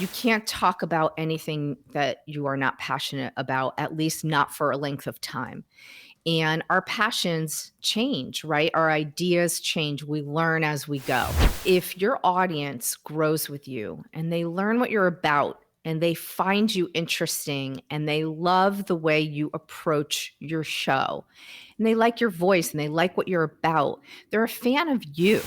you can't talk about anything that you are not passionate about, at least not for a length of time. And our passions change, right? Our ideas change. We learn as we go. If your audience grows with you and they learn what you're about and they find you interesting and they love the way you approach your show and they like your voice and they like what you're about, they're a fan of you.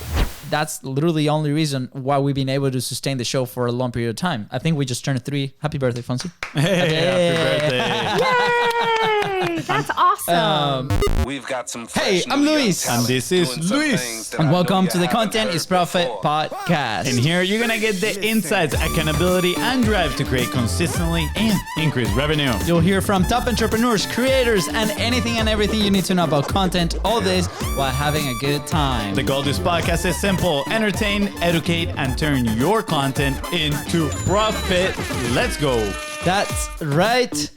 That's literally the only reason why we've been able to sustain the show for a long period of time. I think we just turned 3. Happy birthday, Fonzie. Hey, happy birthday. Yay! That's awesome. We've got some Hey, I'm Luis. And this is Luis. And welcome to the Content is Profit podcast. And here you're gonna get the insights, accountability, and drive to create consistently and increase revenue. You'll hear from top entrepreneurs, creators, and anything and everything you need to know about content. All this while having a good time. The goal of this podcast is simple: entertain, educate, and turn your content into profit. Let's go. That's right.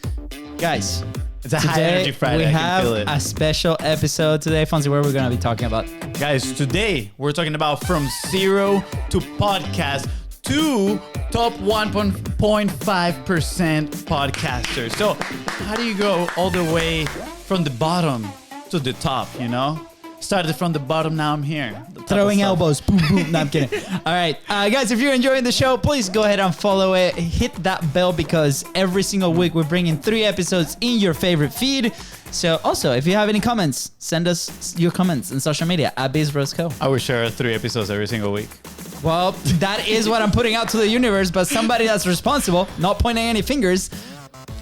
Guys, It's a high energy Friday. we I can have feel it. a special episode today. Fonzie, what are we going to be talking about? Guys, today we're talking about from zero to podcast to top 1.5% podcasters. So how do you go all the way from the bottom to the top, you know? Started from the bottom, now I'm here. Throwing elbows. Boom, boom. No, I'm kidding. All right. Guys, if you're enjoying the show, please go ahead and follow it. Hit that bell because every single week we're bringing 3 episodes in your favorite feed. So also, if you have any comments, send us your comments on social media at BIZBROS Co. I will share 3 episodes every single week. Well, that is what I'm putting out to the universe, but somebody that's responsible, not pointing any fingers,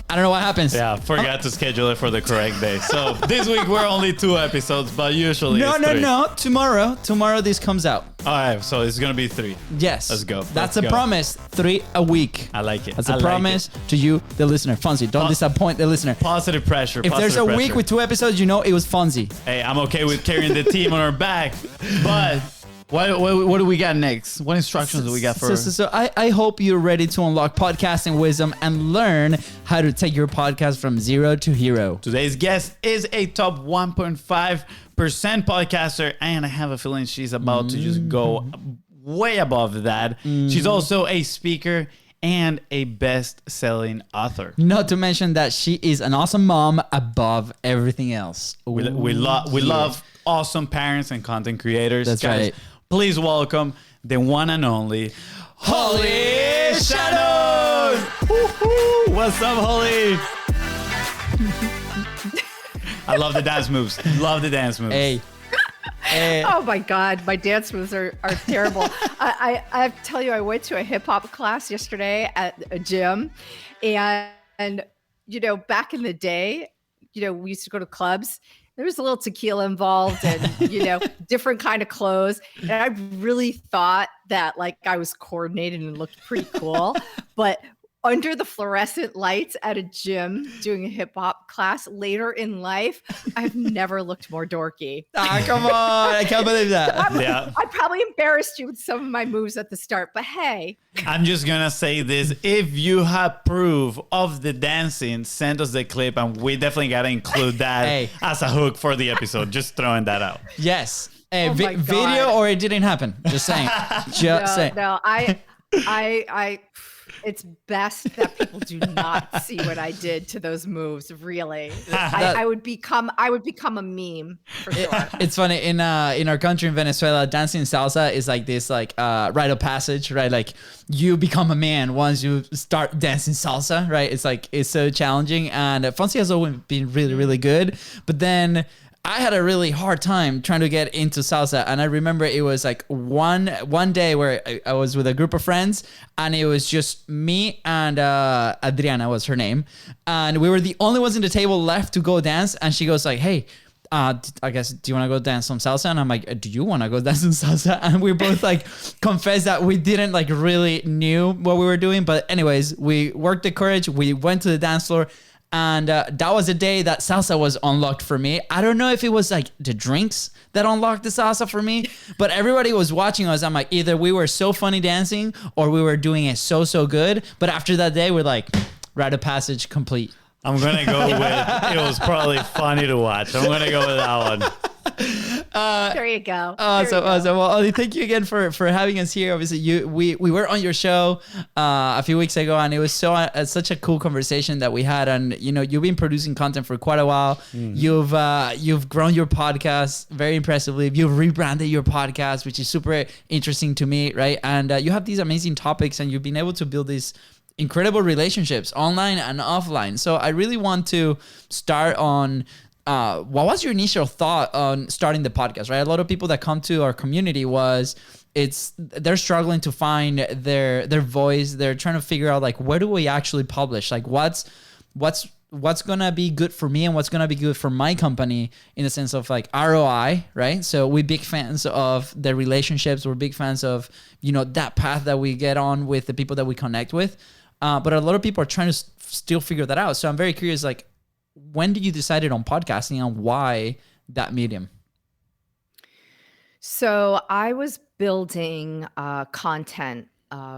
I don't know what happens. Yeah, forgot to schedule it for the correct day. So this week we're only 2 episodes, but usually it's 3. No. Tomorrow this comes out. All right, so it's gonna be 3. Yes. Let's go. That's Let's a go. promise. 3 a week. I like it. That's I a like promise to you, the listener. Fonzie, don't disappoint the listener. Positive pressure. If there's a positive week pressure. with 2 episodes, you know it was Fonzie. Hey, I'm okay with carrying the team on our back, but what do we got next? What instructions do we got for? So I hope you're ready to unlock podcasting wisdom and learn how to take your podcast from 0 to hero. Today's guest is a top 1.5% podcaster, and I have a feeling she's about to just go way above that. She's also a speaker and a best-selling author. Not to mention that she is an awesome mom above everything else. We love awesome parents and content creators. That's Guys, right. Please welcome the one and only Holly Shannon. Woo-hoo. What's up, Holly? I love the dance moves. Love the dance moves. Hey. Oh my God, my dance moves are terrible. I have to tell you, I went to a hip hop class yesterday at a gym, and you know, back in the day, you know, we used to go to clubs. There was a little tequila involved and, you know, different kind of clothes. And I really thought that like I was coordinated and looked pretty cool. But under the fluorescent lights at a gym doing a hip hop class later in life, I've never looked more dorky. Ah, come on. I can't believe that. Yeah. I probably embarrassed you with some of my moves at the start, but hey. I'm just gonna say this: if you have proof of the dancing, send us the clip, and we definitely gotta include that as a hook for the episode. Just throwing that out. Yes. Oh my God. Video or it didn't happen. Just saying. Saying. No, I it's best that people do not see what I did to those moves. Really, I would become a meme for sure. It's funny in our country in Venezuela, dancing salsa is like this rite of passage, right? Like you become a man once you start dancing salsa, right? It's like it's so challenging, and Fonzie has always been really, really good, but then I had a really hard time trying to get into salsa. And I remember it was like one day where I was with a group of friends and it was just me and Adriana was her name. And we were the only ones in the table left to go dance. And she goes like, hey, I guess, do you want to go dance some salsa? And I'm like, do you want to go dance some salsa? And we both like confessed that we didn't like really knew what we were doing. But anyways, we worked the courage. We went to the dance floor. And that was the day that salsa was unlocked for me. I don't know if it was like the drinks that unlocked the salsa for me, but everybody was watching us. I'm like, either we were so funny dancing or we were doing it so good. But after that day, we're like, rite of passage complete. I'm gonna go with it was probably funny to watch. I'm gonna go with that one. There you go. Awesome. Well, Ollie, thank you again for having us here. Obviously, we were on your show a few weeks ago, and it was such a cool conversation that we had. And you've been producing content for quite a while. You've grown your podcast very impressively. You've rebranded your podcast, which is super interesting to me, right? And you have these amazing topics, and you've been able to build these incredible relationships online and offline. So I really want to start on what was your initial thought on starting the podcast, right? A lot of people that come to our community they're struggling to find their voice. They're trying to figure out like, where do we actually publish? Like what's going to be good for me and what's going to be good for my company in the sense of like ROI, right? So we're big fans of the relationships. We're big fans of, that path that we get on with the people that we connect with. But a lot of people are trying to still figure that out. So I'm very curious, like, when did you decide on podcasting and why that medium? So I was building content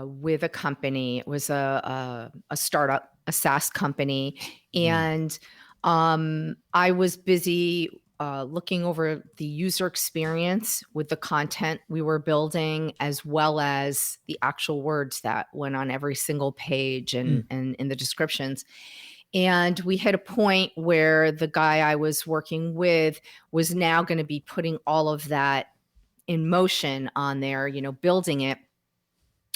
with a company. It was a startup, a SaaS company. And I was busy looking over the user experience with the content we were building, as well as the actual words that went on every single page and in the descriptions. And we hit a point where the guy I was working with was now going to be putting all of that in motion on there, building it.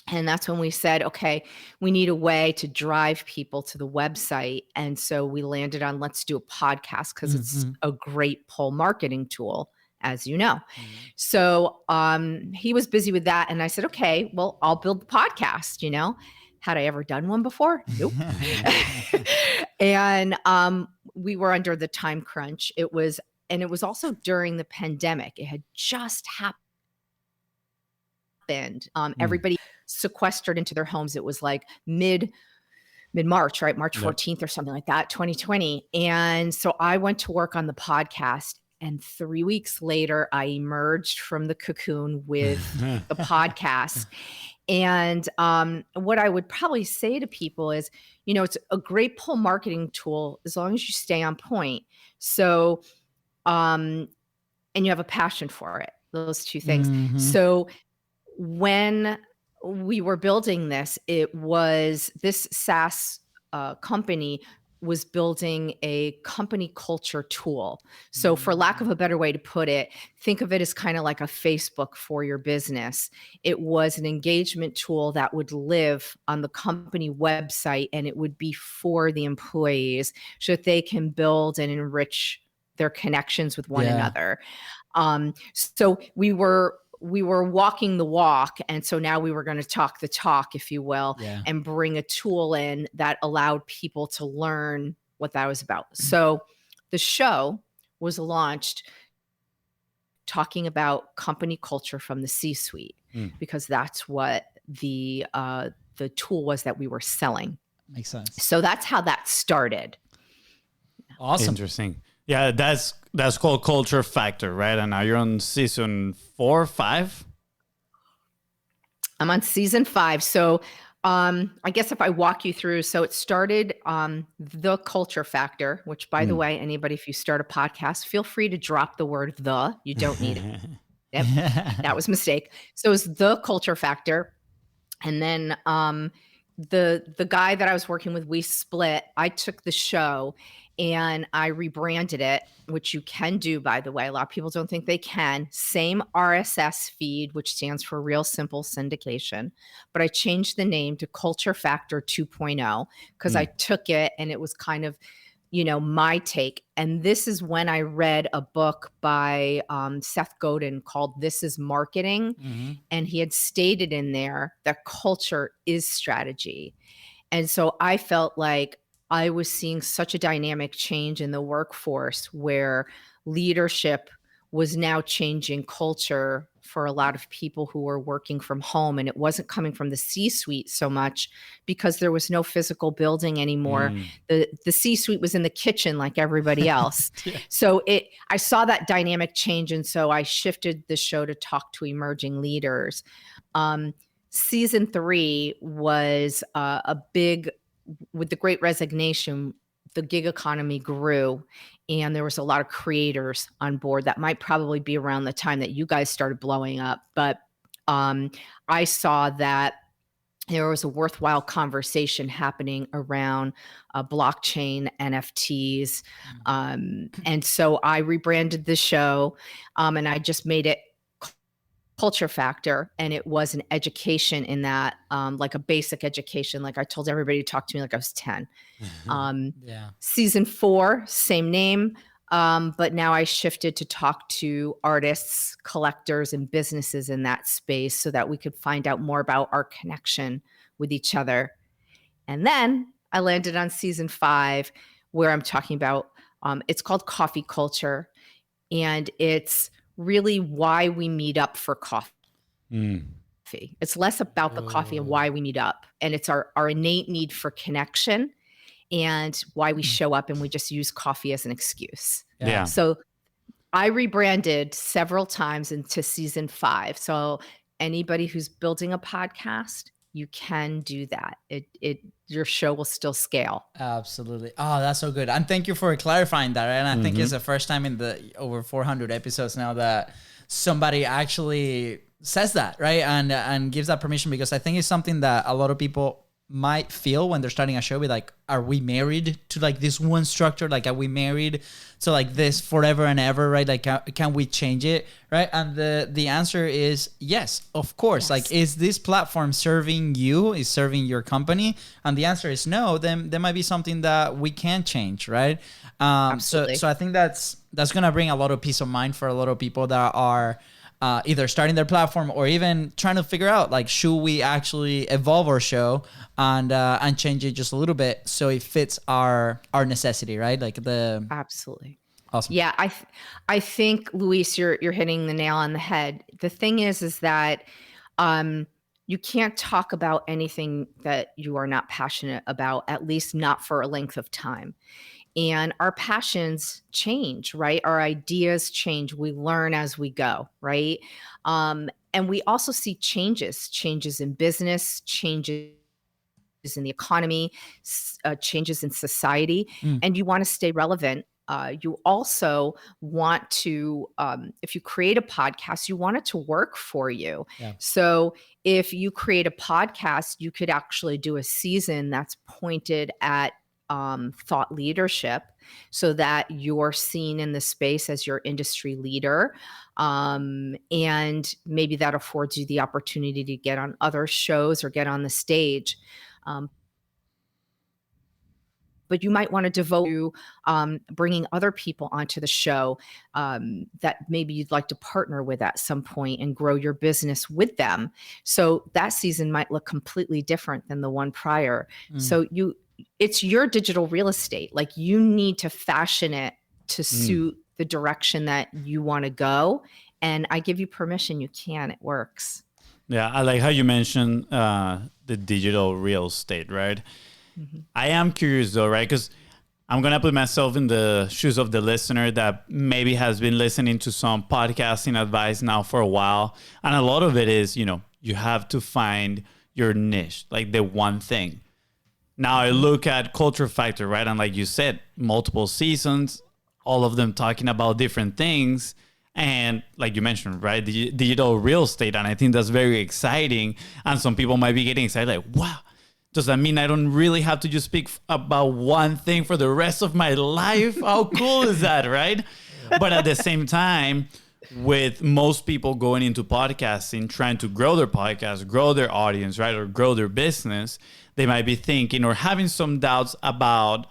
And that's when we said, okay, we need a way to drive people to the website. And so we landed on, let's do a podcast because it's a great pull marketing tool, as you know. So he was busy with that. And I said, okay, well, I'll build the podcast, Had I ever done one before? Nope. And we were under the time crunch. It was also during the pandemic. It had just happened. Everybody sequestered into their homes. It was like mid-March, right? March 14th or something like that, 2020. And so I went to work on the podcast. And 3 weeks later, I emerged from the cocoon with the podcast. And what I would probably say to people is, it's a great pull marketing tool as long as you stay on point. So, and you have a passion for it, those two things. So when we were building this, this SaaS company was building a company culture tool. So for lack of a better way to put it, think of it as kind of like a Facebook for your business. It was an engagement tool that would live on the company website, and it would be for the employees so that they can build and enrich their connections with one another. So we were walking the walk. And so now we were going to talk the talk, if you will, and bring a tool in that allowed people to learn what that was about. So the show was launched talking about company culture from the C-suite, because that's what the tool was that we were selling. Makes sense. So that's how that started. Awesome. Interesting. Yeah, that's called Culture Factor, right? And now you're on season 4 or 5? I'm on season 5. So I guess if I walk you through, so it started the Culture Factor, which, by the way, anybody, if you start a podcast, feel free to drop the word "the." You don't need it. Yep, that was a mistake. So it was the Culture Factor. And then the guy that I was working with, we split. I took the show and I rebranded it, which you can do, by the way. A lot of people don't think they can. Same RSS feed, which stands for Real Simple Syndication. But I changed the name to Culture Factor 2.0 because I took it and it was kind of, my take. And this is when I read a book by Seth Godin called This is Marketing. And he had stated in there that culture is strategy. And so I felt like I was seeing such a dynamic change in the workforce where leadership was now changing culture for a lot of people who were working from home. And it wasn't coming from the C-suite so much because there was no physical building anymore. The C-suite was in the kitchen like everybody else. So I saw that dynamic change. And so I shifted the show to talk to emerging leaders. Season 3 was a big, with the Great Resignation, the gig economy grew and there was a lot of creators on board. That might probably be around the time that you guys started blowing up. But I saw that there was a worthwhile conversation happening around blockchain, NFTs. And so I rebranded the show, and I just made it Culture Factor, and it was an education in that, like a basic education. Like I told everybody to talk to me like I was 10. Season 4, same name. But now I shifted to talk to artists, collectors, and businesses in that space so that we could find out more about our connection with each other. And then I landed on season 5, where I'm talking about, it's called Coffee Culture. And it's really why we meet up for coffee. It's less about the coffee and why we meet up. And it's our innate need for connection and why we show up, and we just use coffee as an excuse. Yeah. So I rebranded several times into season 5. So anybody who's building a podcast, you can do that. Your show will still scale. Absolutely. Oh, that's so good. And thank you for clarifying that. And I think it's the first time in the over 400 episodes now that somebody actually says that, right? And gives that permission, because I think it's something that a lot of people might feel when they're starting a show, be like, are we married to like this one structure? Like, are we married to like this forever and ever, right? Like, can we change it, right? And the answer is yes, of course. Yes. Like, is this platform serving you? Is serving your company? And the answer is no. Then there might be something that we can change, right? So I think that's gonna bring a lot of peace of mind for a lot of people that are either starting their platform or even trying to figure out, like, should we actually evolve our show and change it just a little bit so it fits our necessity, right? Like absolutely awesome. Yeah, I think, Luis, you're hitting the nail on the head. The thing is that you can't talk about anything that you are not passionate about, at least not for a length of time. And our passions change, right? Our ideas change. We learn as we go, right? And we also see changes in business, changes in the economy, changes in society, and you want to stay relevant. You also want to, if you create a podcast, you want it to work for you. Yeah. So if you create a podcast, you could actually do a season that's pointed at thought leadership, so that you're seen in the space as your industry leader. And maybe that affords you the opportunity to get on other shows or get on the stage. But you might want to devote to bringing other people onto the show that maybe you'd like to partner with at some point and grow your business with them. So that season might look completely different than the one prior. So it's your digital real estate. Like, you need to fashion it to suit the direction that you want to go. And I give you permission. You can. It works. Yeah, I like how you mentioned the digital real estate, right? I am curious though, right? Because I'm going to put myself in the shoes of the listener that maybe has been listening to some podcasting advice now for a while. And a lot of it is, you have to find your niche, like the one thing. Now I look at Culture Factor, right? And like you said, multiple seasons, all of them talking about different things. And like you mentioned, right, the digital real estate. And I think that's very exciting. And some people might be getting excited, like, wow, does that mean I don't really have to just speak about one thing for the rest of my life? How cool is that, right? But at the same time, with most people going into podcasting, trying to grow their podcast, grow their audience, right, or grow their business, they might be thinking or having some doubts about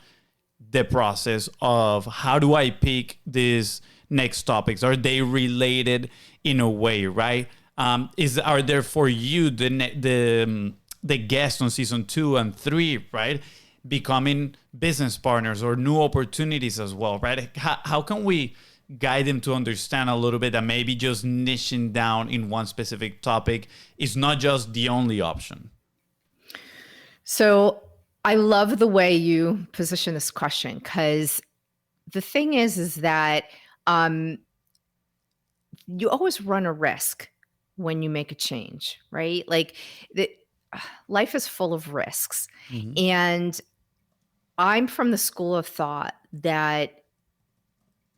the process of how do I pick these next topics? Are they related in a way, right? Are there for you the guests on season 2 and 3, right, becoming business partners or new opportunities as well, right? How can we guide them to understand a little bit that maybe just niching down in one specific topic is not just the only option? So I love the way you position this question, because the thing is that you always run a risk when you make a change, right? Like, life is full of risks. And I'm from the school of thought that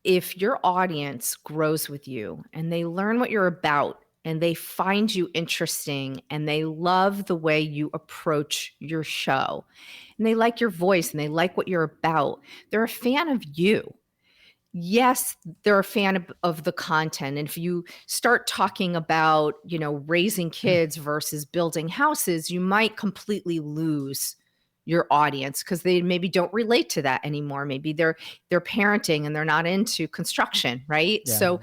if your audience grows with you and they learn what you're about and they find you interesting and they love the way you approach your show and they like your voice and they like what you're about, they're a fan of you. Yes, they're a fan of the content. And if you start talking about, raising kids versus building houses, you might completely lose your audience because they maybe don't relate to that anymore. Maybe they're parenting and they're not into construction, right? Yeah. So,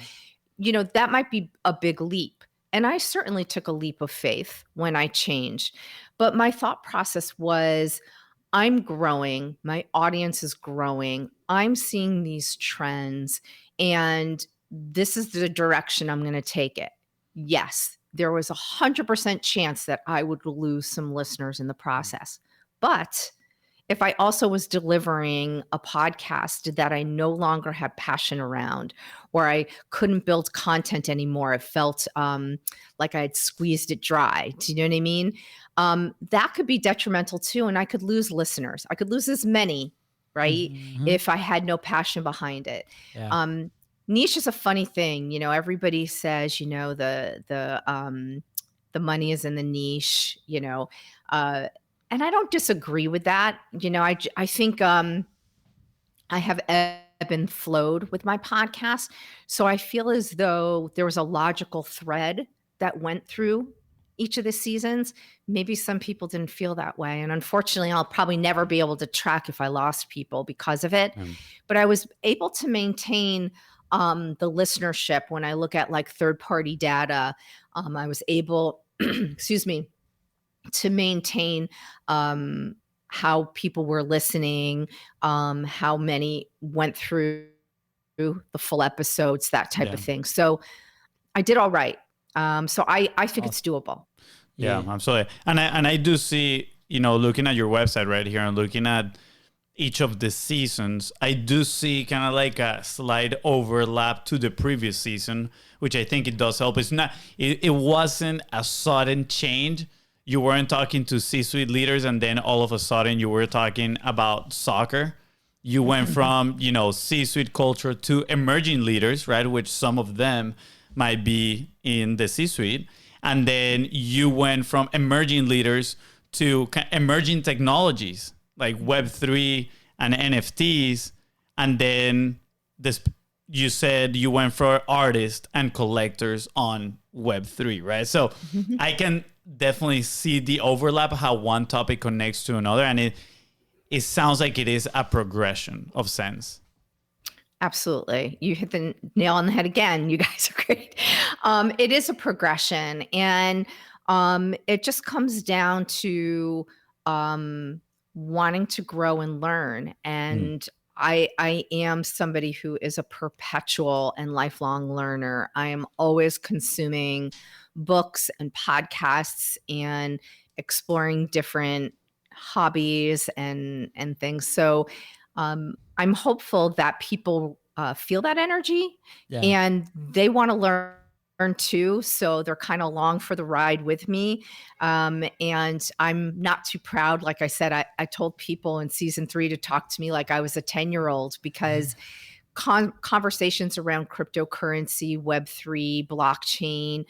that might be a big leap. And I certainly took a leap of faith when I changed. But my thought process was, I'm growing, my audience is growing, I'm seeing these trends, and this is the direction I'm going to take it. Yes, there was 100% chance that I would lose some listeners in the process. But if I also was delivering a podcast that I no longer had passion around, or I couldn't build content anymore, it felt like I had squeezed it dry. Do you know what I mean? That could be detrimental too. And I could lose listeners. I could lose as many, right? Mm-hmm. If I had no passion behind it. Yeah. Niche is a funny thing. Everybody says, the money is in the niche, and I don't disagree with that. I think I have ebb and flowed with my podcast. So I feel as though there was a logical thread that went through each of the seasons. Maybe some people didn't feel that way. And unfortunately, I'll probably never be able to track if I lost people because of it. But I was able to maintain the listenership when I look at like third-party data. I was able, excuse me, to maintain how people were listening, how many went through the full episodes, that type of thing. So I did all right. So I think it's doable. Yeah, absolutely. And I do see, looking at your website right here and looking at each of the seasons, I do see kind of like a slight overlap to the previous season, which I think it does help. It wasn't a sudden change. You weren't talking to C-suite leaders and then all of a sudden you were talking about soccer. You went from, C-suite culture to emerging leaders, right? Which some of them might be in the C-suite. And then you went from emerging leaders to emerging technologies like Web3 and NFTs. And then you said you went for artists and collectors on Web3, right? So I can definitely see the overlap, how one topic connects to another. And it sounds like it is a progression of sense. Absolutely. You hit the nail on the head again. You guys are great. It is a progression. And it just comes down to wanting to grow and learn. And I am somebody who is a perpetual and lifelong learner. I am always consuming books and podcasts and exploring different hobbies and things. So I'm hopeful that people feel that energy and they want to learn too. So they're kind of along for the ride with me. And I'm not too proud. Like I said, I told people in season 3 to talk to me like I was a 10-year-old because conversations around cryptocurrency, Web3, blockchain,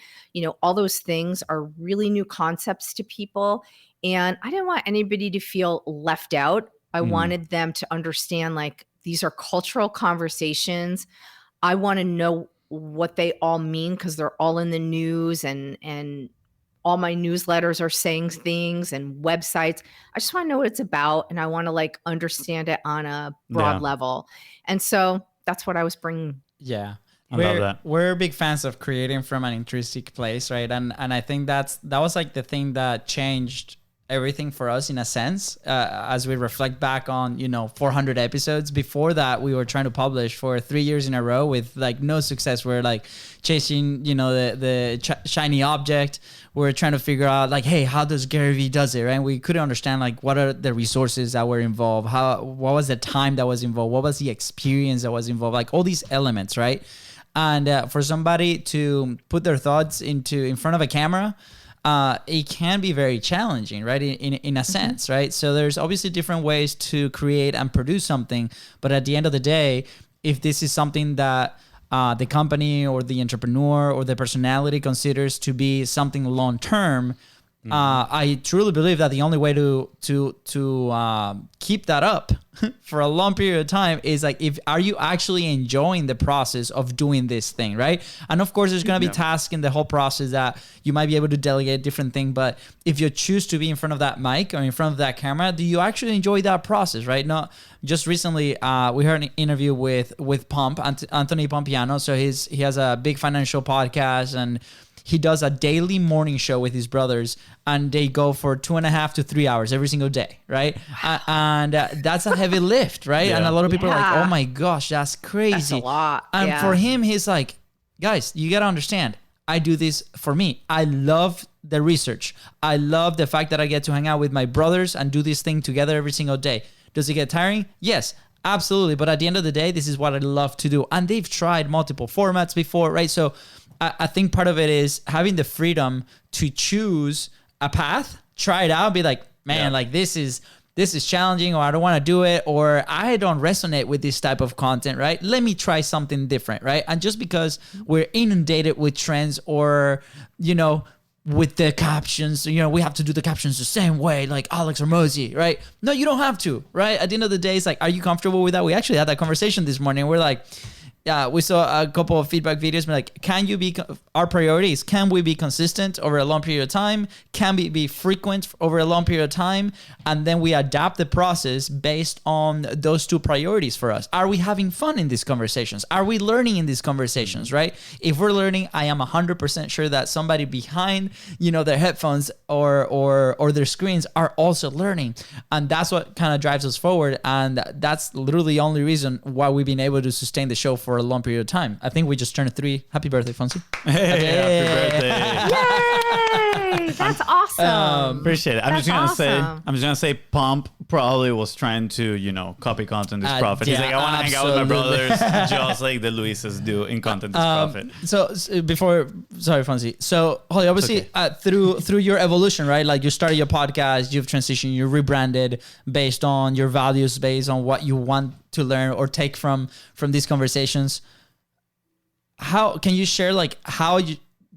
all those things are really new concepts to people. And I didn't want anybody to feel left out. I wanted them to understand like these are cultural conversations. I want to know what they all mean because they're all in the news and all my newsletters are saying things and websites. I just want to know what it's about and I want to like understand it on a broad level. And so that's what I was bringing. Yeah. I love that. We're big fans of creating from an intrinsic place, right? And I think that was like the thing that changed everything for us in a sense, as we reflect back on 400 episodes. Before that, we were trying to publish for 3 years in a row with like no success. We're like chasing the shiny object. We're trying to figure out like, hey, how does Gary Vee does it, right? We couldn't understand like what are the resources that were involved, what was the time that was involved, what was the experience that was involved, like all these elements, right? And for somebody to put their thoughts in front of a camera it can be very challenging, right? In a sense, right? So there's obviously different ways to create and produce something, but at the end of the day, if this is something that the company or the entrepreneur or the personality considers to be something long term, I truly believe that the only way to keep that up for a long period of time is like, are you actually enjoying the process of doing this thing, right? And of course, there's going to be tasks in the whole process that you might be able to delegate different thing. But if you choose to be in front of that mic or in front of that camera, do you actually enjoy that process, right? Not just recently, we heard an interview with Anthony Pompiano. So he has a big financial podcast, and he does a daily morning show with his brothers, and they go for 2.5 to 3 hours every single day, right? And that's a heavy lift, right? Yeah. And a lot of people are like, oh my gosh, that's crazy. That's a lot. And for him, he's like, guys, you got to understand, I do this for me. I love the research. I love the fact that I get to hang out with my brothers and do this thing together every single day. Does it get tiring? Yes, absolutely. But at the end of the day, this is what I love to do. And they've tried multiple formats before, right? So I think part of it is having the freedom to choose a path, try it out, be like, man, like this is challenging, or I don't want to do it, or I don't resonate with this type of content, right? Let me try something different, right? And just because we're inundated with trends, or, with the captions, we have to do the captions the same way, like Alex or Mosey, right? No, you don't have to, right? At the end of the day, it's like, are you comfortable with that? We actually had that conversation this morning. We're like, we saw a couple of feedback videos. We're like, our priorities, can we be consistent over a long period of time? Can we be frequent over a long period of time? And then we adapt the process based on those two priorities for us. Are we having fun in these conversations? Are we learning in these conversations, right? If we're learning, I am 100% sure that somebody behind, their headphones or their screens are also learning. And that's what kind of drives us forward. And that's literally the only reason why we've been able to sustain the show for a long period of time. I think we just turned 3. Happy birthday, Fonzie. Happy birthday. Yay! That's awesome. Appreciate it. I'm just gonna say Pump probably was trying to, copy Content is Profit. He's like, I want to hang out with my brothers, just like the Luisas do in Content is Profit. Sorry, Fonzie. So, Holly, obviously, through your evolution, right? Like, you started your podcast, you've transitioned, you rebranded based on your values, based on what you want to learn or take from these conversations. How can you share, like,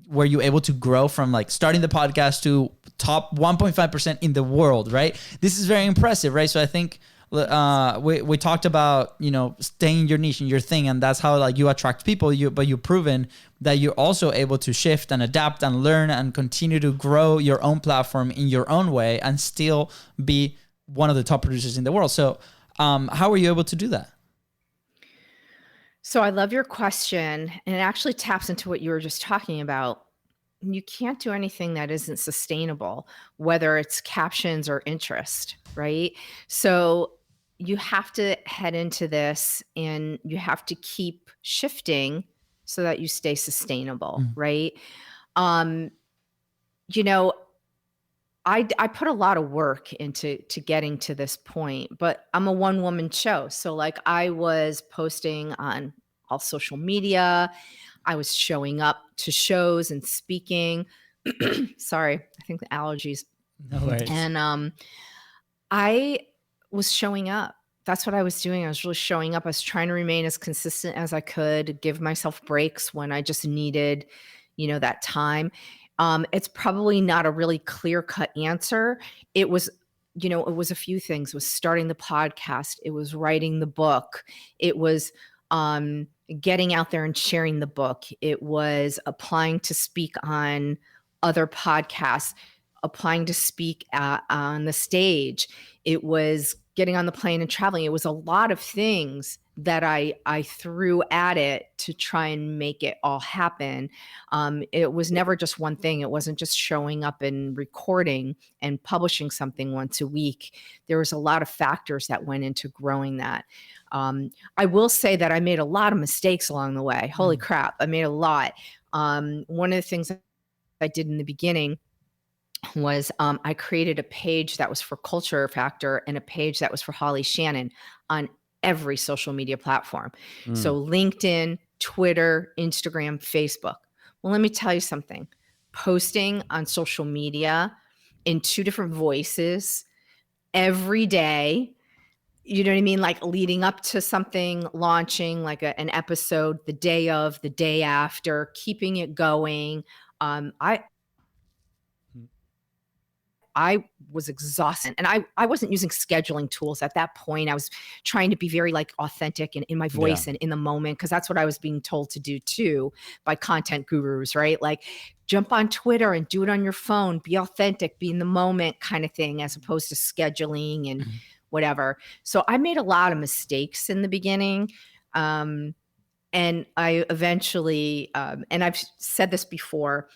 were you able to grow from like starting the podcast to top 1.5% in the world, right? This is very impressive, right? So I think we talked about, staying in your niche and your thing, and that's how like you attract people. But you've proven that you're also able to shift and adapt and learn and continue to grow your own platform in your own way and still be one of the top producers in the world. So how were you able to do that? So I love your question, and it actually taps into what you were just talking about. You can't do anything that isn't sustainable, whether it's captions or interest, right? So you have to head into this and you have to keep shifting so that you stay sustainable, right? I put a lot of work into getting to this point, but I'm a one-woman show. So like, I was posting on all social media. I was showing up to shows and speaking. Sorry, I think the allergies. No worries. And I was showing up. That's what I was doing. I was really showing up. I was trying to remain as consistent as I could, give myself breaks when I just needed, that time. It's probably not a really clear-cut answer. It was, it was a few things. It was starting the podcast. It was writing the book. It was getting out there and sharing the book. It was applying to speak on other podcasts, applying to speak on the stage. It was getting on the plane and traveling. It was a lot of things that I threw at it to try and make it all happen. It was never just one thing. It wasn't just showing up and recording and publishing something once a week. There was a lot of factors that went into growing that. I will say that I made a lot of mistakes along the way. Holy crap, I made a lot. One of the things I did in the beginning was I created a page that was for Culture Factor and a page that was for Holly Shannon on every social media platform. So LinkedIn, Twitter, Instagram, Facebook. Well, let me tell you something. posting on social media in 2 different voices every day. You know what I mean? Like leading up to something launching, like an episode, the day of, the day after, keeping it going. I was exhausted, and I wasn't using scheduling tools at that point. I was trying to be very like authentic and in my voice and in the moment, because that's what I was being told to do too by content gurus, right? Like jump on Twitter and do it on your phone, be authentic, be in the moment kind of thing, as opposed to scheduling and whatever. So I made a lot of mistakes in the beginning. And I eventually, and I've said this before,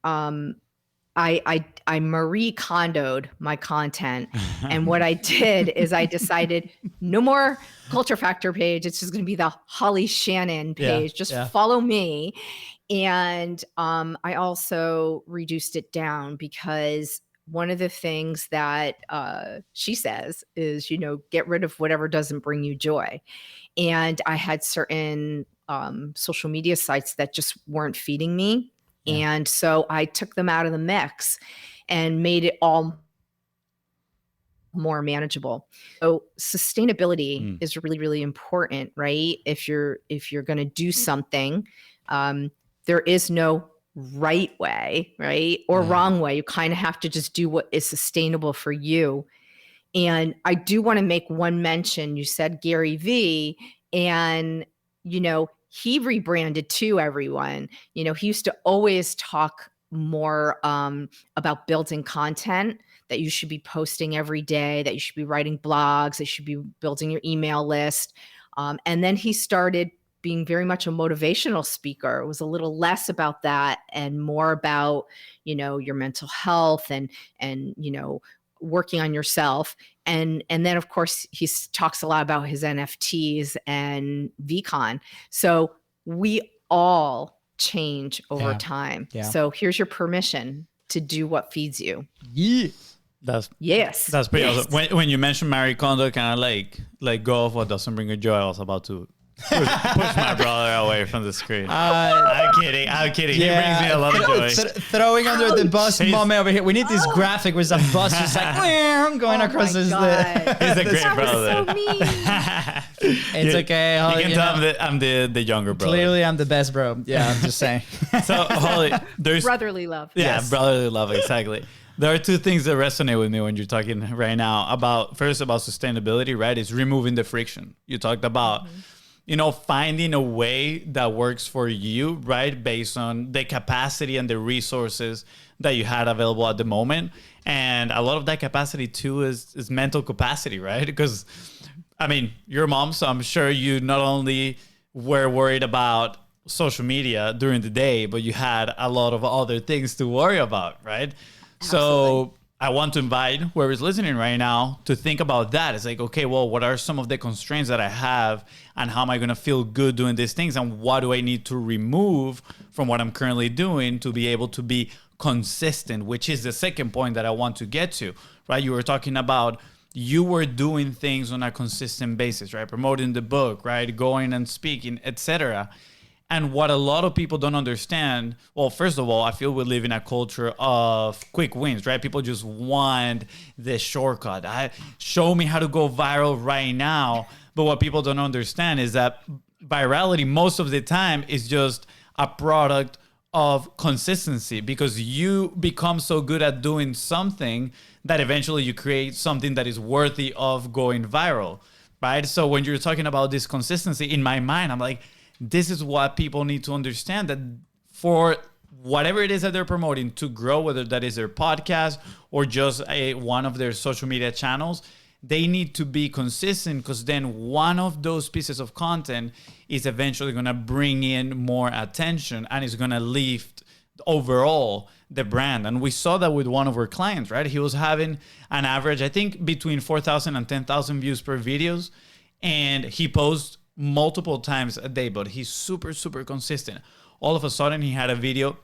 I Marie Kondoed my content. And what I did is I decided no more Culture Factor page. It's just going to be the Holly Shannon page. Just follow me. And I also reduced it down because one of the things that she says is, you know, get rid of whatever doesn't bring you joy. And I had certain social media sites that just weren't feeding me. And so I took them out of the mix and made it all more manageable. So sustainability is really, really important, right? If you're going to do something, there is no right way, right? Or wrong way. You kind of have to just do what is sustainable for you. And I do want to make one mention. You said Gary V, and, you know, he rebranded too, everyone. You know, he used to always talk more about building content, that you should be posting every day, that you should be writing blogs, that you should be building your email list. And then he started being very much a motivational speaker. It was a little less about that and more about, you know, your mental health and, you know, working on yourself. And then of course he talks a lot about his NFTs and VCon. So we all change over time. Yeah. So here's your permission to do what feeds you. Yeah. That's pretty awesome. When you mentioned Marie Kondo, kind of like go off what doesn't bring you joy, I was about to push my brother away from the screen. I'm kidding. He brings me a lot of joy. Throwing under the bus moment over here. We need this graphic with a bus just like going across this. He's a great brother. So mean. It's okay. Holly, you can tell I'm the younger brother. Clearly, I'm the best bro. Yeah, I'm just saying. So Holly, there's brotherly love. Yeah, brotherly love. Exactly. There are 2 things that resonate with me when you're talking right now about sustainability, right? Is removing the friction. You talked about, you know, finding a way that works for you, right? Based on the capacity and the resources that you had available at the moment. And a lot of that capacity too is mental capacity, right? Because, I mean, you're a mom, so I'm sure you not only were worried about social media during the day, but you had a lot of other things to worry about, right? Absolutely. So I want to invite whoever's listening right now to think about that. It's like, okay, well, what are some of the constraints that I have, and how am I going to feel good doing these things, and what do I need to remove from what I'm currently doing to be able to be consistent, which is the second point that I want to get to, right? You were talking about you were doing things on a consistent basis, right? Promoting the book, right? Going and speaking, etc. And what a lot of people don't understand, well, first of all, I feel we live in a culture of quick wins, right? People just want the shortcut. Show me how to go viral right now. But what people don't understand is that virality most of the time is just a product of consistency, because you become so good at doing something that eventually you create something that is worthy of going viral, right? So when you're talking about this consistency, in my mind, I'm like, this is what people need to understand, that for whatever it is that they're promoting to grow, whether that is their podcast or just one of their social media channels, they need to be consistent, because then one of those pieces of content is eventually going to bring in more attention and is going to lift overall the brand. And we saw that with one of our clients, right? He was having an average, I think, between 4,000 and 10,000 views per videos, and he posts multiple times a day, but he's super, super consistent. All of a sudden, he had a video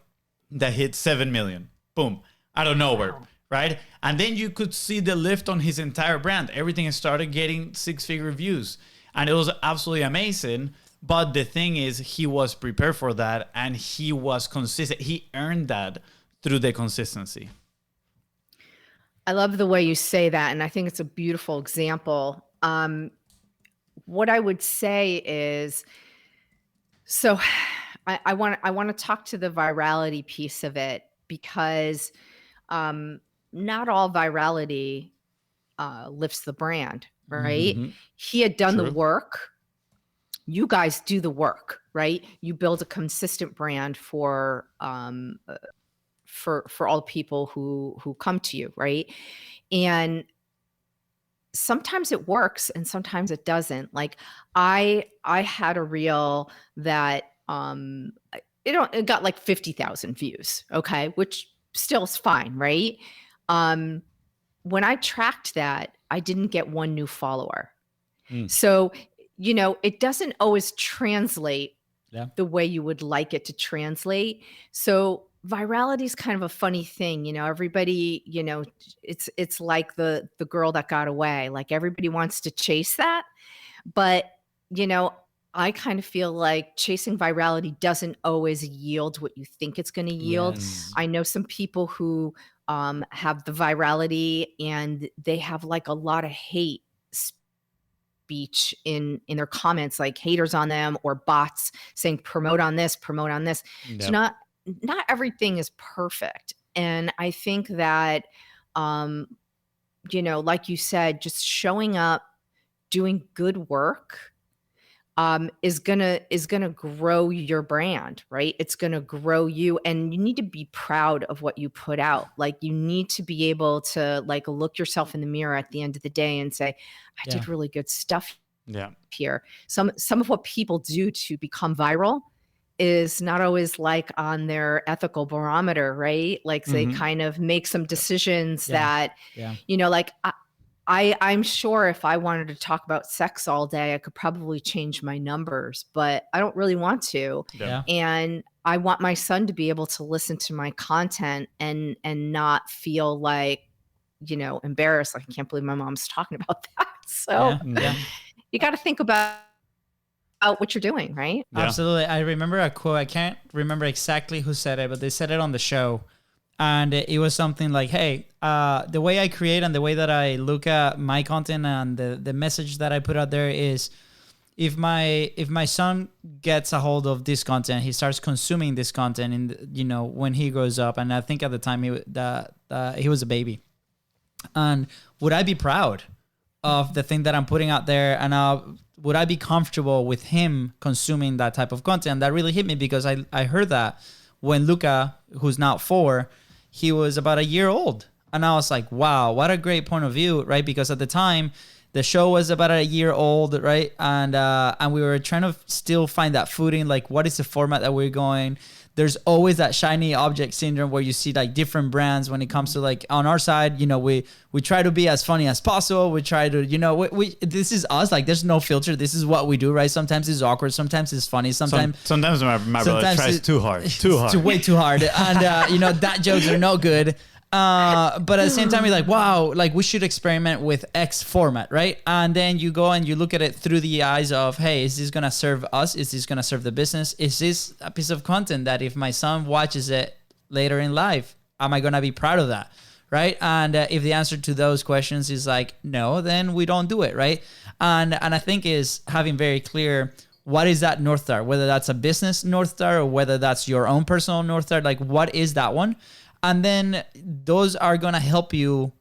that hit 7 million. Boom. Out of nowhere, right? And then you could see the lift on his entire brand. Everything started getting 6-figure views. And it was absolutely amazing. But the thing is, he was prepared for that, and he was consistent. He earned that through the consistency. I love the way you say that, and I think it's a beautiful example. What I would say is, so I want to talk to the virality piece of it, because not all virality lifts the brand, right? Mm-hmm. He had done True. the work. You guys do the work, right? You build a consistent brand for all the people who come to you, right? And sometimes it works and sometimes it doesn't. Like I had a reel that it got like 50,000 views, okay, which still is fine, right? When I tracked that, I didn't get one new follower. So, it doesn't always translate the way you would like it to translate. So virality is kind of a funny thing. Everybody, it's like the girl that got away. Like everybody wants to chase that. But, I kind of feel like chasing virality doesn't always yield what you think it's going to yield. Yes. I know some people who have the virality and they have like a lot of hate speech in their comments, like haters on them or bots saying promote on this. Yep. So not everything is perfect. And I think that, like you said, just showing up, doing good work is gonna grow your brand, right? It's gonna grow you, and you need to be proud of what you put out. Like you need to be able to like look yourself in the mirror at the end of the day and say, I did really good stuff here. Some of what people do to become viral is not always like on their ethical barometer, right? Like they kind of make some decisions that, like I'm sure if I wanted to talk about sex all day, I could probably change my numbers, but I don't really want to. And I want my son to be able to listen to my content and not feel like, embarrassed. Like, I can't believe my mom's talking about that. So you got to think about what you're doing, right? Absolutely. I remember a quote. I can't remember exactly who said it, but they said it on the show. And it was something like, hey, the way I create and the way that I look at my content and the message that I put out there is, if my son gets a hold of this content, he starts consuming this content, when he grows up. And I think at the time he was a baby. And would I be proud of the thing that I'm putting out there? And would I be comfortable with him consuming that type of content? That really hit me, because I heard that when Luca, who's now 4, he was about a year old. And I was like, wow, what a great point of view, right? Because at the time, the show was about a year old, right? And we were trying to still find that footing, like what is the format that we're going? There's always that shiny object syndrome where you see like different brands when it comes to like on our side, we try to be as funny as possible. We try to, we this is us, like there's no filter. This is what we do, right? Sometimes it's awkward. Sometimes it's funny. Sometimes my brother tries too hard. Way too hard. And, that jokes are no good. But at the same time, you're like, wow, like we should experiment with X format, right? And then you go and you look at it through the eyes of, hey, is this going to serve us? Is this going to serve the business? Is this a piece of content that if my son watches it later in life, am I going to be proud of that, right? And if the answer to those questions is like, no, then we don't do it, right? And I think is having very clear, what is that North Star? Whether that's a business North Star or whether that's your own personal North Star, like what is that one? And then those are going to help you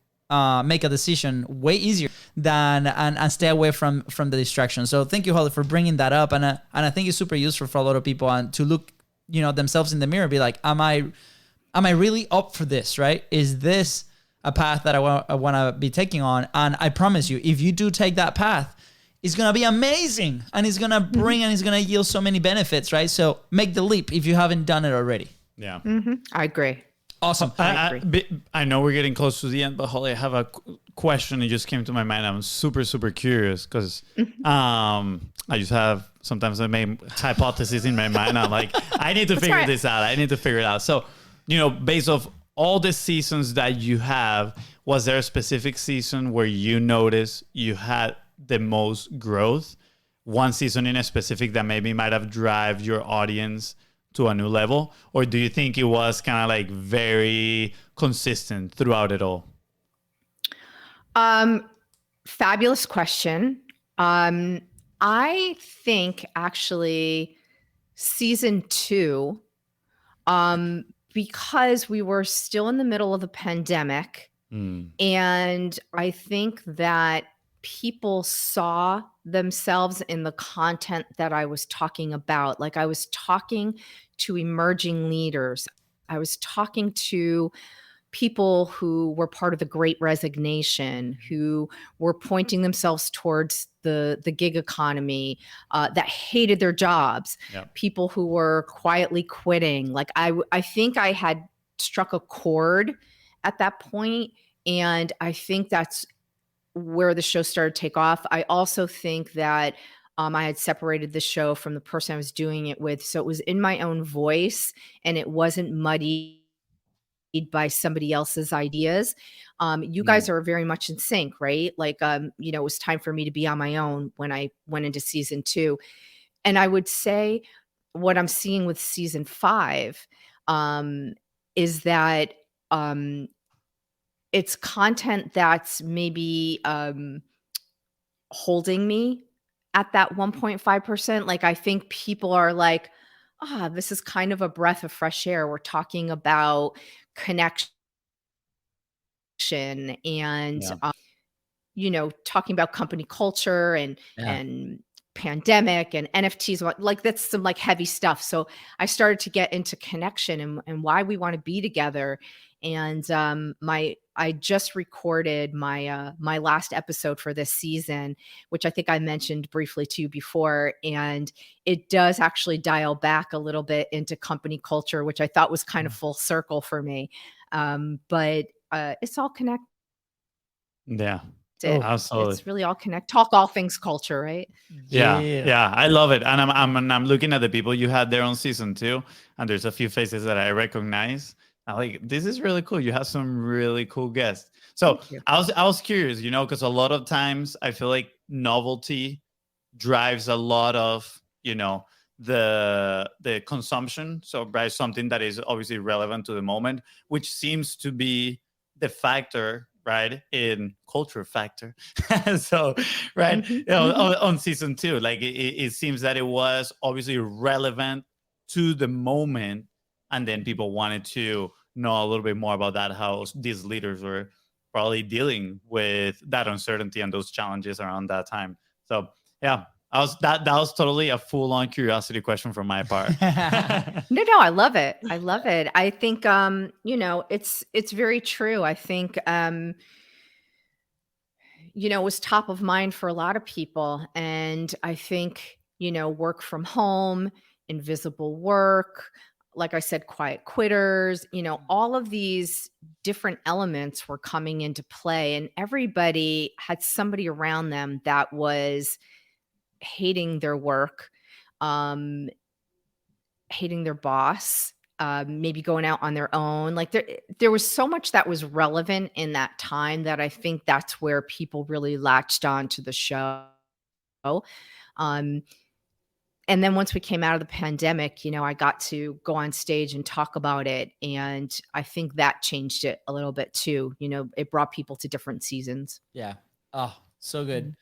make a decision way easier than and stay away from the distraction. So thank you, Holly, for bringing that up. And I think it's super useful for a lot of people and to look, themselves in the mirror and be like, am I really up for this, right? Is this a path that I want to be taking on? And I promise you, if you do take that path, it's going to be amazing. And it's going to bring and it's going to yield so many benefits, right? So make the leap if you haven't done it already. Yeah. I agree. Awesome. I know we're getting close to the end, but Holly, I have a question. It just came to my mind. I'm super, super curious because I just have sometimes I make hypotheses in my mind. I'm like, I need to figure this out. I need to figure it out. So, based off all the seasons that you have, was there a specific season where you noticed you had the most growth? One season in a specific that maybe might have drive your audience to a new level? Or do you think it was kind of like very consistent throughout it all? Fabulous question. I think actually season 2, because we were still in the middle of the pandemic, and I think that people saw themselves in the content that I was talking about. Like, I was talking to emerging leaders. I was talking to people who were part of the Great Resignation, who were pointing themselves towards the gig economy, that hated their jobs, people who were quietly quitting. Like, I think I had struck a chord at that point, and I think that's where the show started to take off. I also think that I had separated the show from the person I was doing it with, so it was in my own voice, and it wasn't muddied by somebody else's ideas. You guys are very much in sync, right? Like, it was time for me to be on my own when I went into season 2. And I would say what I'm seeing with season 5 is that it's content that's maybe holding me at that 1.5%. Like, I think people are like, this is kind of a breath of fresh air. We're talking about connection and talking about company culture and pandemic and NFTs. Like, that's some like heavy stuff. So I started to get into connection and why we want to be together. And I just recorded my my last episode for this season, which I think I mentioned briefly to you before, and it does actually dial back a little bit into company culture, which I thought was kind of full circle for me. But it's all connected. Yeah. Absolutely. It's really all talk all things culture, right? Yeah, I love it. And I'm looking at the people you had there on season 2, and there's a few faces that I recognize. I'm like, this is really cool. You have some really cool guests. So I was curious, because a lot of times I feel like novelty drives a lot of, the consumption. So by something that is obviously relevant to the moment, which seems to be the factor, right, in culture factor. So, right, on season 2, like it seems that it was obviously relevant to the moment, and then people wanted to know a little bit more about that, how these leaders were probably dealing with that uncertainty and those challenges around that time. So yeah, that was totally a full-on curiosity question from my part. No, I love it. I love it. I think it's very true. I think it was top of mind for a lot of people. And I think, work from home, invisible work, like I said, quiet quitters, all of these different elements were coming into play, and everybody had somebody around them that was hating their work, hating their boss, maybe going out on their own. Like, there was so much that was relevant in that time that I think that's where people really latched on to the show. And then once we came out of the pandemic, I got to go on stage and talk about it. And I think that changed it a little bit too. It brought people to different seasons. Yeah. Oh, so good.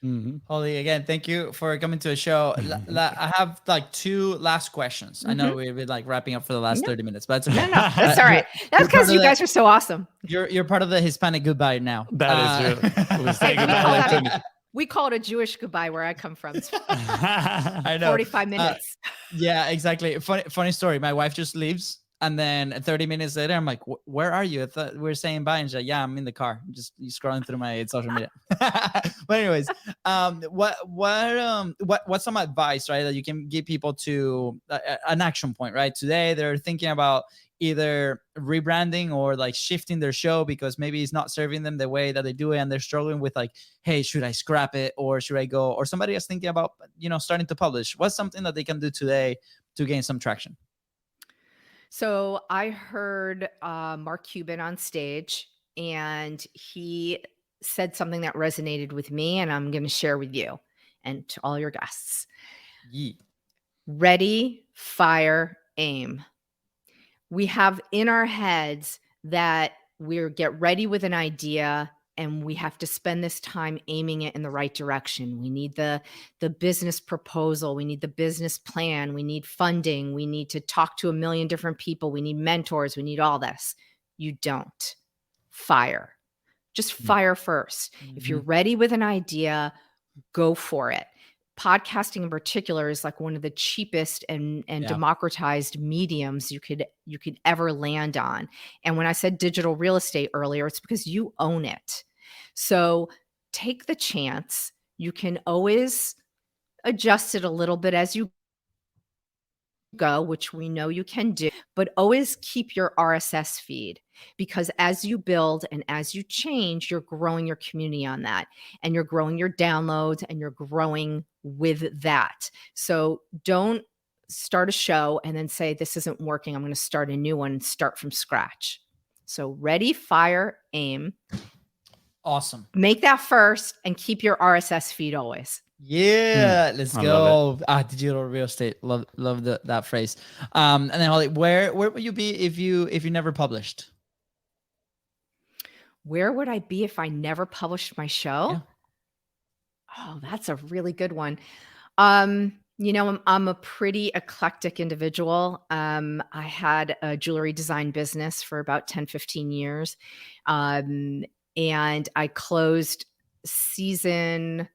Holly, again, thank you for coming to the show. I have like 2 last questions. I know we've been like wrapping up for the last 30 minutes, but it's okay. No, that's all right. That's because you guys are so awesome. You're part of the Hispanic goodbye now. That is true. We'll say goodbye. We call it a Jewish goodbye where I come from. I know. 45 minutes. Yeah, exactly. Funny story. My wife just leaves, and then 30 minutes later, I'm like, "Where are you?" I thought we were saying bye, and she's like, "Yeah, I'm in the car. Just scrolling through my social media." But anyways, what's some advice, right, that you can give people to an action point, right? Today they're thinking about either rebranding or like shifting their show because maybe it's not serving them the way that they do it, and they're struggling with like, hey, should I scrap it or should I go? Or somebody is thinking about starting to publish. What's something that they can do today to gain some traction? So I heard Mark Cuban on stage, and he said something that resonated with me, and I'm going to share with you and to all your guests. Yeah. Ready, fire, aim. We have in our heads that we get ready with an idea and we have to spend this time aiming it in the right direction. We need the business proposal. We need the business plan. We need funding. We need to talk to a million different people. We need mentors. We need all this. You don't. Fire. Just fire first. If you're ready with an idea, go for it. Podcasting in particular is like one of the cheapest and democratized mediums you could ever land on. And when I said digital real estate earlier, it's because you own it. So take the chance. You can always adjust it a little bit as you go, which we know you can do, but always keep your RSS feed, because as you build and as you change, you're growing your community on that, and you're growing your downloads, and you're growing with that. So don't start a show and then say, this isn't working, I'm going to start a new one and start from scratch. So ready, fire, aim. Awesome. Make that first and keep your RSS feed always. Yeah, let's go. Digital real estate. Love that phrase. And then Holly, where would you be if you never published? Where would I be if I never published my show? Yeah. Oh, that's a really good one. You know, I'm a pretty eclectic individual. I had a jewelry design business for about 10, 15 years. And I closed season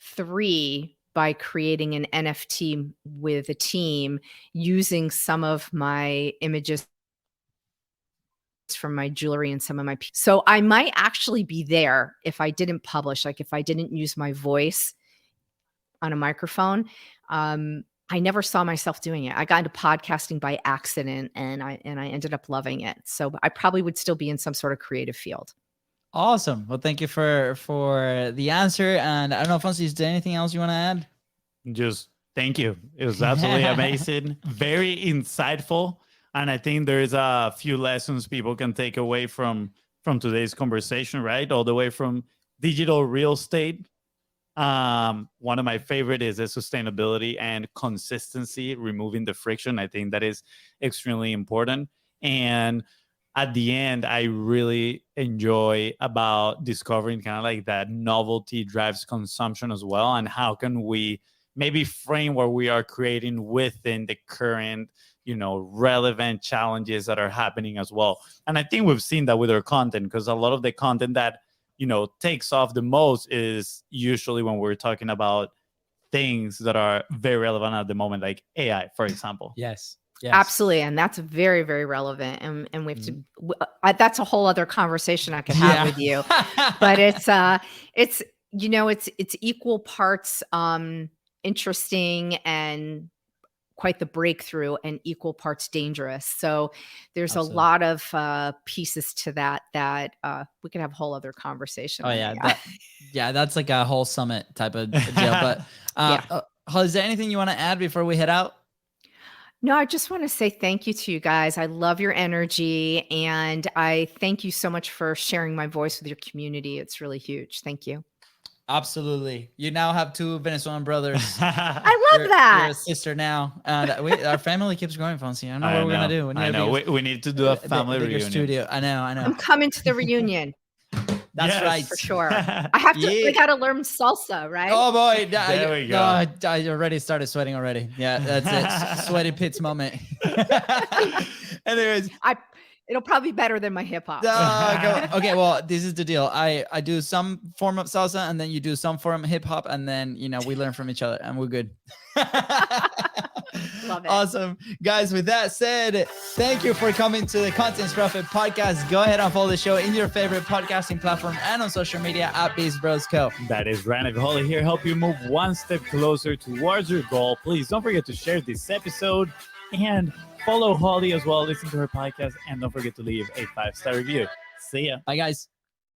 3 by creating an NFT with a team using some of my images from my jewelry and some of my pieces. So I might actually be there if I didn't publish, like if I didn't use my voice on a microphone. I never saw myself doing it. I got into podcasting by accident, and I ended up loving it. So I probably would still be in some sort of creative field. Awesome. Well, thank you for the answer. And I don't know, Fonzie, is there anything else you want to add? Just thank you. It was absolutely amazing. Very insightful. And I think there's a few lessons people can take away from today's conversation, right? All the way from digital real estate. One of my favorite is the sustainability and consistency, removing the friction. I think that is extremely important. And at the end, I really enjoy about discovering kind of like that novelty drives consumption as well. And how can we maybe frame what we are creating within the current, relevant challenges that are happening as well. And I think we've seen that with our content, because a lot of the content that, takes off the most is usually when we're talking about things that are very relevant at the moment, like AI, for example. Yes. Absolutely. And that's very, very relevant. And we have to, that's a whole other conversation I could have with you, but it's equal parts, interesting and quite the breakthrough, and equal parts dangerous. So there's Absolutely. A lot of pieces to that we could have a whole other conversation. Oh yeah. That's like a whole summit type of deal. But Holly, is there anything you want to add before we head out? No, I just want to say thank you to you guys. I love your energy, and I thank you so much for sharing my voice with your community. It's really huge. Thank you. Absolutely. You now have 2 Venezuelan brothers. I love that. You're a sister now. And our family keeps growing, Fonzie. I don't know what we're going to do. We need to do a family reunion. Studio. I know. I'm coming to the reunion. That's right. For sure. I have to, I got to learn salsa, right? Oh boy. There we go. I already started sweating already. Yeah, that's it. Sweaty pits moment. Anyways. It'll probably be better than my hip hop. Okay, well, this is the deal. I do some form of salsa, and then you do some form of hip hop, and then, we learn from each other, and we're good. Love it. Awesome. Guys, with that said, thank you for coming to the Contents Profit podcast. Go ahead and follow the show in your favorite podcasting platform and on social media at BIZBROS Co. That is Ryan and Holly here, help you move one step closer towards your goal. Please don't forget to share this episode and follow Holly as well. Listen to her podcast, and don't forget to leave a 5-star review. See ya. Bye, guys.